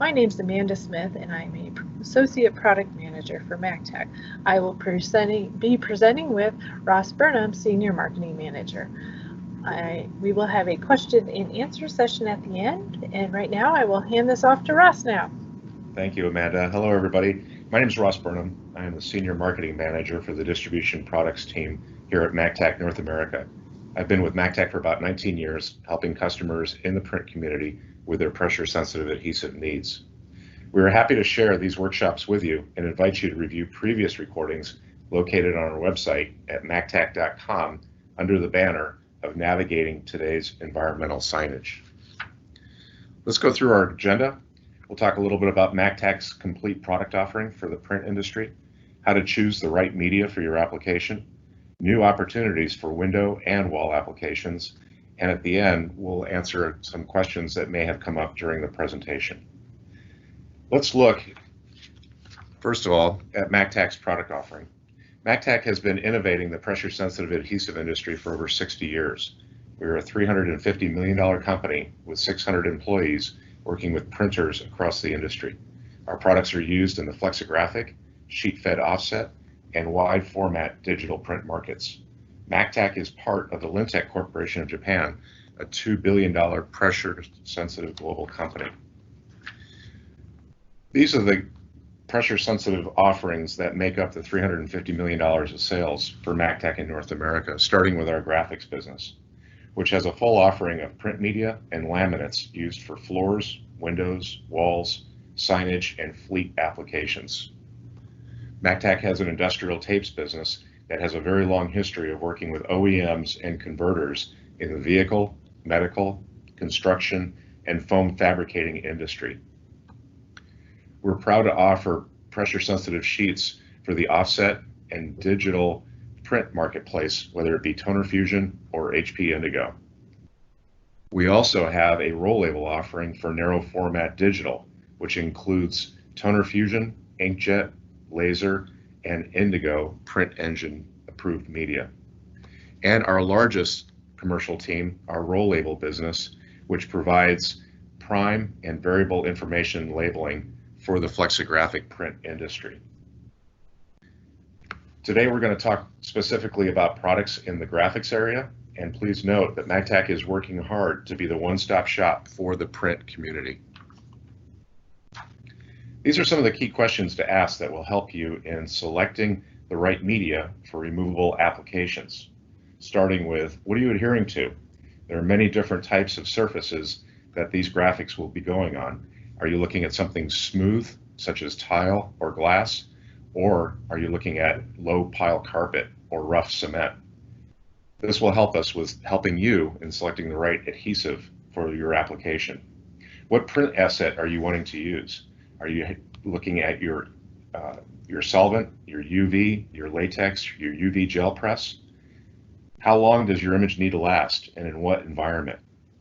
My name is Amanda Smith and I'm an Associate Product Manager for Mactac. I will be presenting with Ross Burnham, Senior Marketing Manager. We will have a question and answer session at the end, and right now I will hand this off to Ross now. Thank you, Amanda. Hello, everybody. My name is Ross Burnham. I am the Senior Marketing Manager for the Distribution Products team here at Mactac North America. I've been with Mactac for about 19 years, helping customers in the print community with their pressure-sensitive adhesive needs. We are happy to share these workshops with you and invite you to review previous recordings located on our website at mactac.com under the banner of Navigating Today's Environmental Signage. Let's go through our agenda. We'll talk a little bit about Mactac's complete product offering for the print industry, how to choose the right media for your application, new opportunities for window and wall applications, and at the end, we'll answer some questions that may have come up during the presentation. Let's look, first of all, at Mactac's product offering. Mactac has been innovating the pressure-sensitive adhesive industry for over 60 years. We're a $350 million company with 600 employees working with printers across the industry. Our products are used in the flexographic, sheet-fed offset, and wide format digital print markets. Mactac is part of the Lintec Corporation of Japan, a $2 billion pressure-sensitive global company. These are the pressure-sensitive offerings that make up the $350 million of sales for Mactac in North America, starting with our graphics business, which has a full offering of print media and laminates used for floors, windows, walls, signage, and fleet applications. Mactac has an industrial tapes business that has a very long history of working with OEMs and converters in the vehicle, medical, construction, and foam fabricating industry. We're proud to offer pressure-sensitive sheets for the offset and digital print marketplace, whether it be Toner Fusion or HP Indigo. We also have a roll label offering for narrow format digital, which includes Toner Fusion, inkjet, laser, and Indigo print engine approved media. And our largest commercial team, our roll label business, which provides prime and variable information labeling for the flexographic print industry. Today we're going to talk specifically about products in the graphics area, and please note that Mactac is working hard to be the one-stop shop for the print community. These are some of the key questions to ask that will help you in selecting the right media for removable applications. Starting with, what are you adhering to? There are many different types of surfaces that these graphics will be going on. Are you looking at something smooth, such as tile or glass? Or are you looking at low pile carpet or rough cement? This will help us with helping you in selecting the right adhesive for your application. What print asset are you wanting to use? Are you looking at your solvent, your UV, your latex, your UV gel press? How long does your image need to last, and in what environment?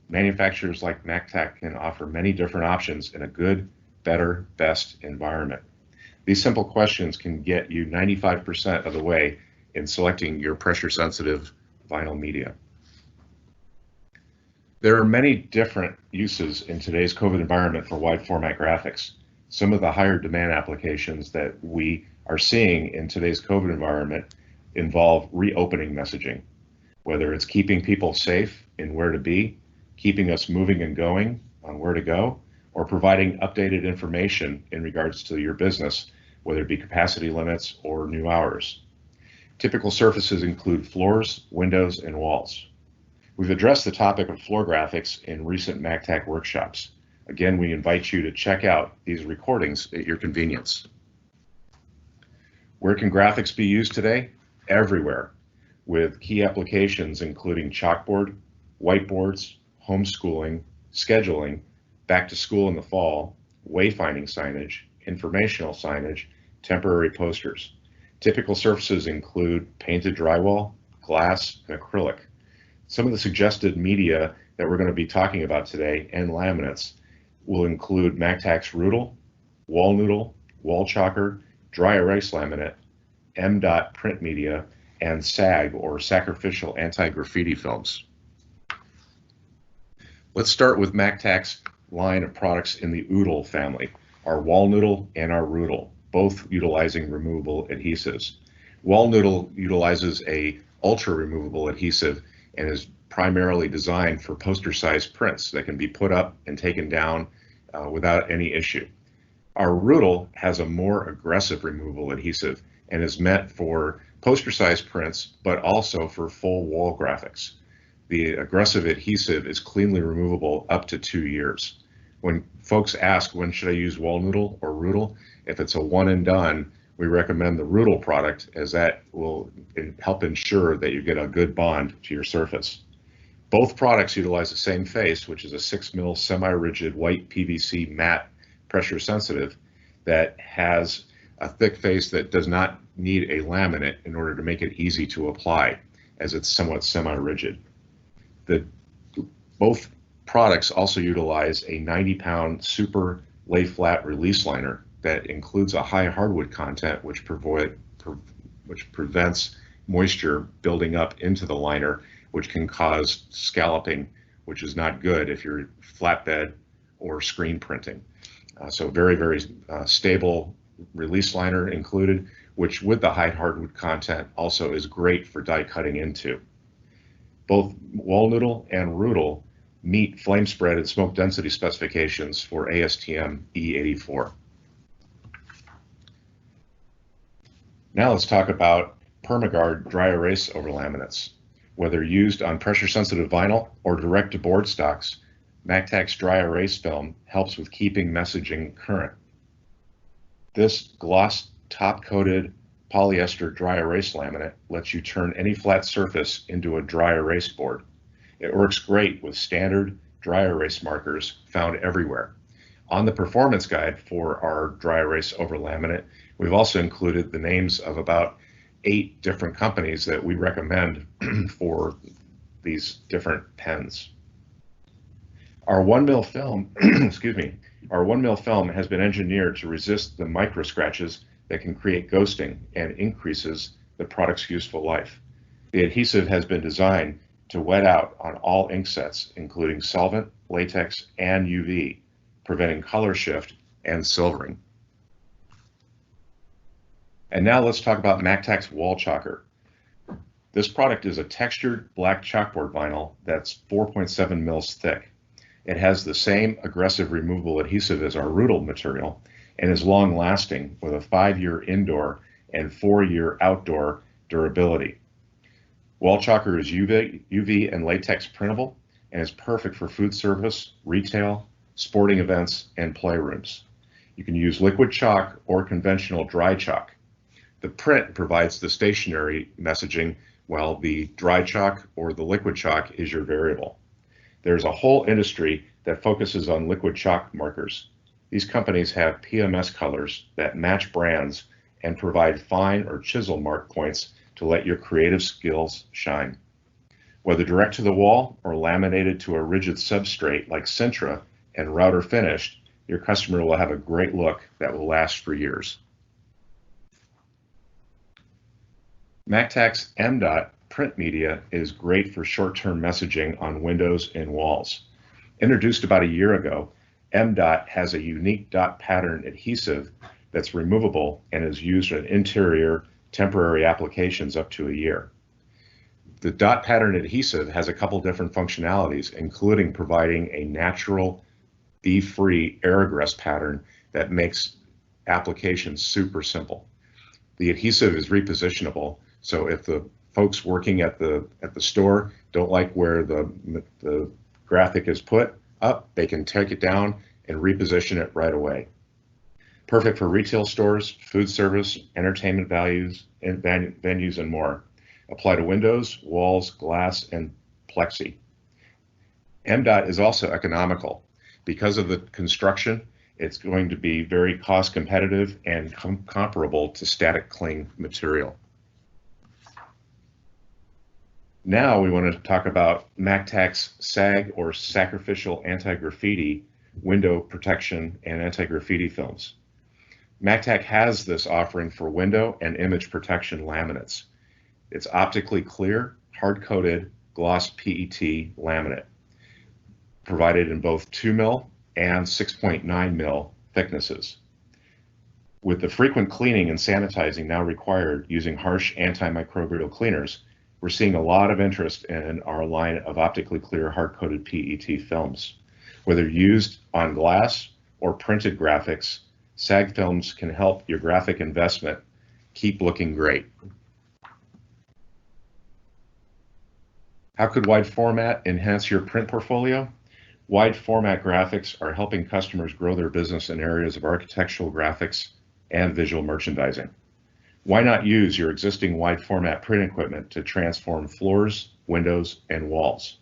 Manufacturers like Mactac can offer many different options in a good, better, best environment. These simple questions can get you 95% of the way in selecting your pressure-sensitive vinyl media. There are many different uses in today's COVID environment for wide format graphics. Some of the higher demand applications that we are seeing in today's COVID environment involve reopening messaging, whether it's keeping people safe in where to be, keeping us moving and going on where to go, or providing updated information in regards to your business, whether it be capacity limits or new hours. Typical surfaces include floors, windows, and walls. We've addressed the topic of floor graphics in recent Mactac workshops. Again, we invite you to check out these recordings at your convenience. Where can graphics be used today? Everywhere, with key applications including chalkboard, whiteboards, homeschooling, scheduling, back to school in the fall, wayfinding signage, informational signage, temporary posters. Typical surfaces include painted drywall, glass, and acrylic. Some of the suggested media that we're going to be talking about today and laminates will include Mactac's wallNOODLE, wallNOODLE, wallCHALKER, dry erase laminate, MDOT print media, and SAG, or sacrificial anti-graffiti films. Let's start with Mactac's line of products in the wallNOODLE family, our wallNOODLE and our wallNOODLE, both utilizing removable adhesives. wallNOODLE utilizes a ultra removable adhesive and is primarily designed for poster-sized prints that can be put up and taken down without any issue. Our wallNOODLE has a more aggressive removable adhesive and is meant for poster-sized prints, but also for full wall graphics. The aggressive adhesive is cleanly removable up to 2 years. When folks ask, when should I use wallNOODLE or wallNOODLE? If it's a one and done, we recommend the wallNOODLE product, as that will help ensure that you get a good bond to your surface. Both products utilize the same face, which is a 6 mil semi-rigid white PVC matte pressure sensitive that has a thick face that does not need a laminate in order to make it easy to apply, as it's somewhat semi-rigid. Both products also utilize a 90-pound super lay flat release liner that includes a high hardwood content, which prevents moisture building up into the liner, which can cause scalloping, which is not good if you're flatbed or screen printing. So very, very stable release liner included, which with the high hardwood content also is great for die cutting into. Both wallNOODLE and wallNOODLE meet flame spread and smoke density specifications for ASTM E84. Now let's talk about PermaGard dry erase over laminates. Whether used on pressure sensitive vinyl or direct to board stocks, Mactac's dry erase film helps with keeping messaging current. This gloss top coated polyester dry erase laminate lets you turn any flat surface into a dry erase board. It works great with standard dry erase markers found everywhere. On the performance guide for our dry erase over laminate, we've also included the names of about 8 different companies that we recommend for these different pens. Our 1 mil film, our 1 mil film has been engineered to resist the micro scratches that can create ghosting and increases the product's useful life. The adhesive has been designed to wet out on all ink sets, including solvent, latex, and UV, preventing color shift and silvering. And now let's talk about Mactac's wallCHALKER. This product is a textured black chalkboard vinyl that's 4.7 mils thick. It has the same aggressive removable adhesive as our wallNOODLE material and is long lasting with a 5-year indoor and 4-year outdoor durability. wallCHALKER is UV and latex printable and is perfect for food service, retail, sporting events, and playrooms. You can use liquid chalk or conventional dry chalk. The print provides the stationary messaging, while the dry chalk or the liquid chalk is your variable. There's a whole industry that focuses on liquid chalk markers. These companies have PMS colors that match brands and provide fine or chisel mark points to let your creative skills shine. Whether direct to the wall or laminated to a rigid substrate like Sintra and router finished, your customer will have a great look that will last for years. Mactac's MDOT print media is great for short-term messaging on windows and walls. Introduced about a year ago, MDOT has a unique dot pattern adhesive that's removable and is used in interior temporary applications up to a year. The dot pattern adhesive has a couple different functionalities, including providing a natural bee-free air egress pattern that makes applications super simple. The adhesive is repositionable, so if the folks working at the store don't like where the graphic is put up, they can take it down and reposition it right away. Perfect for retail stores, food service, entertainment venues, and more. Apply to windows, walls, glass, and plexi. MDOT is also economical. Because of the construction, it's going to be very cost competitive and comparable to static cling material. Now we want to talk about Mactac's SAG or sacrificial anti-graffiti window protection and anti-graffiti films. Mactac has this offering for window and image protection laminates. It's optically clear, hard-coated gloss PET laminate, provided in both 2 mil and 6.9 mil thicknesses. With the frequent cleaning and sanitizing now required using harsh antimicrobial cleaners, we're seeing a lot of interest in our line of optically clear hard-coated PET films. Whether used on glass or printed graphics, SAG films can help your graphic investment keep looking great. How could wide format enhance your print portfolio? Wide format graphics are helping customers grow their business in areas of architectural graphics and visual merchandising. Why not use your existing wide format print equipment to transform floors, windows, and walls?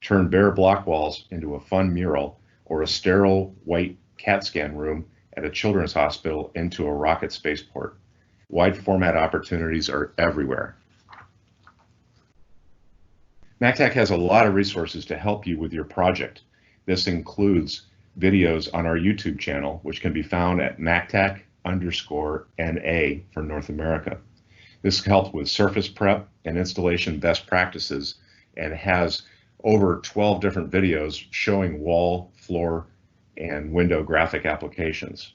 Turn bare block walls into a fun mural or a sterile white CAT scan room at a children's hospital into a rocket spaceport. Wide format opportunities are everywhere. MacTech has a lot of resources to help you with your project. This includes videos on our YouTube channel, which can be found at Mactac_NA for North America. This helps with surface prep and installation best practices and has over 12 different videos showing wall, floor, and window graphic applications.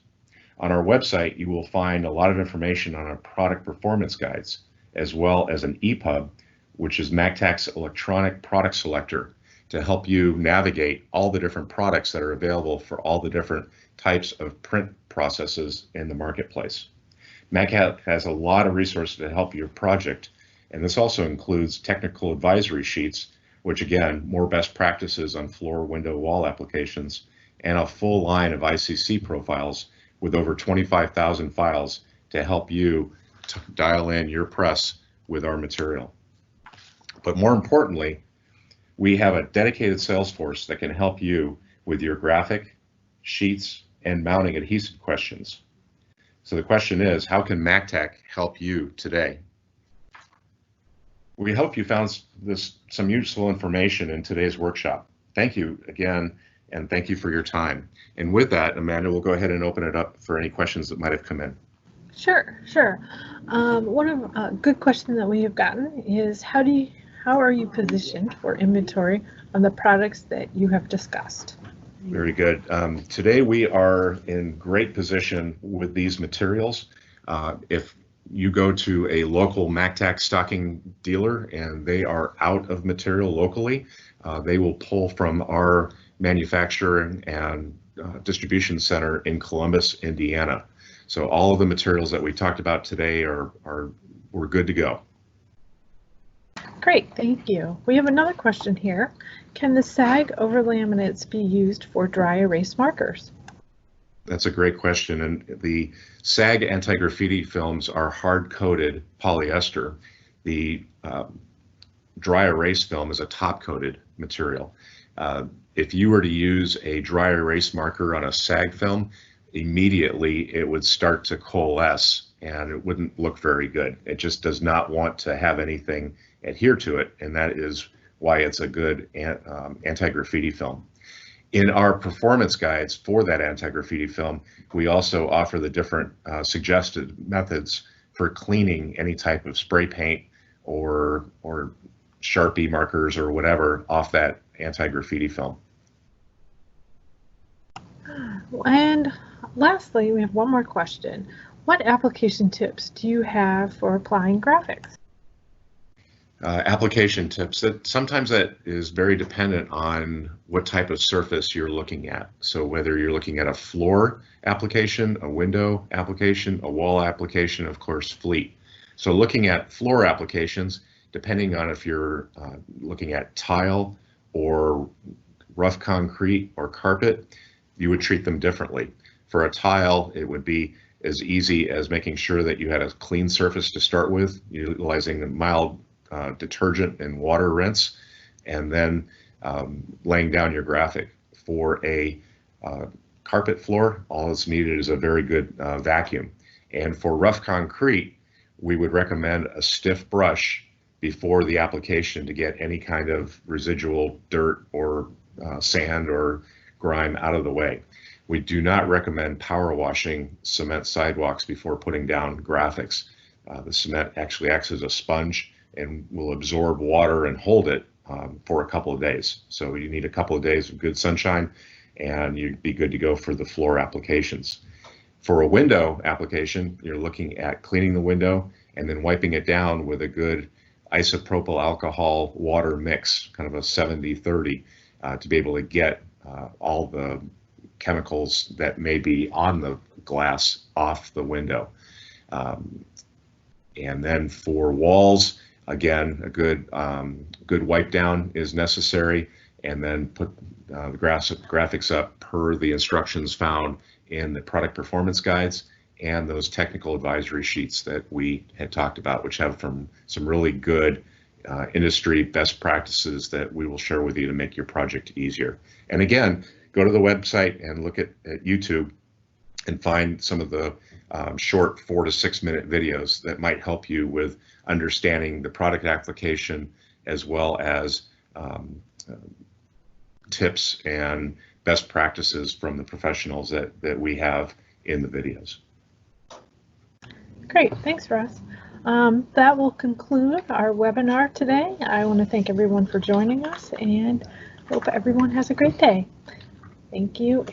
On our website, you will find a lot of information on our product performance guides, as well as an EPUB, which is MacTac's electronic product selector, to help you navigate all the different products that are available for all the different types of print processes in the marketplace. MacTech has a lot of resources to help your project, and this also includes technical advisory sheets, which again, more best practices on floor, window, wall applications, and a full line of ICC profiles with over 25,000 files to help you dial in your press with our material. But more importantly, we have a dedicated sales force that can help you with your graphic, sheets, and mounting adhesive questions. So the question is, how can MacTech help you today? We hope you found some useful information in today's workshop. Thank you again, and thank you for your time. And with that, Amanda, we'll go ahead and open it up for any questions that might have come in. Sure. One of a good question that we have gotten is how are you positioned for inventory on the products that you have discussed? Very good. Today we are in great position with these materials. If you go to a local MacTech stocking dealer and they are out of material locally, they will pull from our manufacturing and distribution center in Columbus, Indiana. So all of the materials that we talked about today we're good to go. Great, thank you. We have another question here. Can the SAG over laminates be used for dry erase markers? That's a great question. And the SAG anti-graffiti films are hard-coated polyester. The dry erase film is a top-coated material. If you were to use a dry erase marker on a SAG film, immediately it would start to coalesce and it wouldn't look very good. It just does not want to have anything adhere to it, and that is why it's a good anti-graffiti film. In our performance guides for that anti-graffiti film, we also offer the different suggested methods for cleaning any type of spray paint or Sharpie markers or whatever off that anti-graffiti film. And lastly, we have one more question. What application tips do you have for applying graphics? Application tips. Sometimes that is very dependent on what type of surface you're looking at. So whether you're looking at a floor application, a window application, a wall application, of course, fleet. So looking at floor applications, depending on if you're looking at tile or rough concrete or carpet, you would treat them differently. For a tile, it would be as easy as making sure that you had a clean surface to start with, utilizing a mild detergent and water rinse, and then laying down your graphic. For a carpet floor, all that's needed is a very good vacuum. And for rough concrete, we would recommend a stiff brush before the application to get any kind of residual dirt or sand or grime out of the way. We do not recommend power washing cement sidewalks before putting down graphics. The cement actually acts as a sponge and will absorb water and hold it for a couple of days. So you need a couple of days of good sunshine and you'd be good to go for the floor applications. For a window application, you're looking at cleaning the window and then wiping it down with a good isopropyl alcohol water mix, kind of a 70-30, to be able to get all the chemicals that may be on the glass off the window. And then for walls, again, a good wipe down is necessary, and then put the graphics up per the instructions found in the product performance guides and those technical advisory sheets that we had talked about, which have some really good industry best practices that we will share with you to make your project easier. And again, go to the website and look at YouTube and find some of the short 4 to 6 minute videos that might help you with understanding the product application, as well as tips and best practices from the professionals that we have in the videos. Great, thanks, Ross. That will conclude our webinar today. I want to thank everyone for joining us and hope everyone has a great day. Thank you.